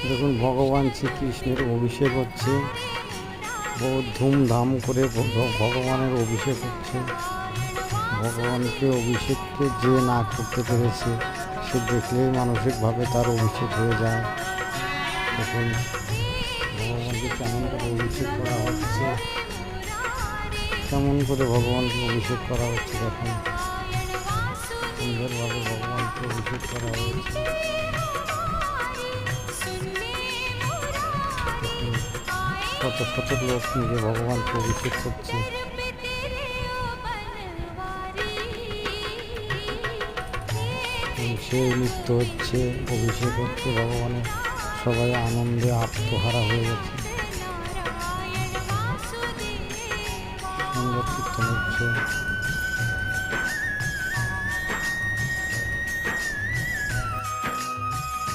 দেখুন ভগবান শ্রীকৃষ্ণের অভিষেক হচ্ছে, বহু ধুমধাম করে ভগবানের অভিষেক হচ্ছে। ভগবানকে অভিষেককে যে না করতে পেরেছে সে দেখলেই মানসিকভাবে তার অভিষেক হয়ে যায়। দেখুন ভগবানকে কেমন করে অভিষেক করা হচ্ছে, কেমন করে ভগবানকে অভিষেক করা হচ্ছে। দেখুন সুন্দরভাবে ভগবানকে অভিষেক করা হয়েছে। শত শত লোক মিলে ভগবানকে অভিষেক করছে। সেই নৃত্য হচ্ছে, অভিষেক হচ্ছে ভগবানের, সবাই আনন্দে আত্মহারা হয়ে গেছে। সুন্দর কীর্তন হচ্ছে।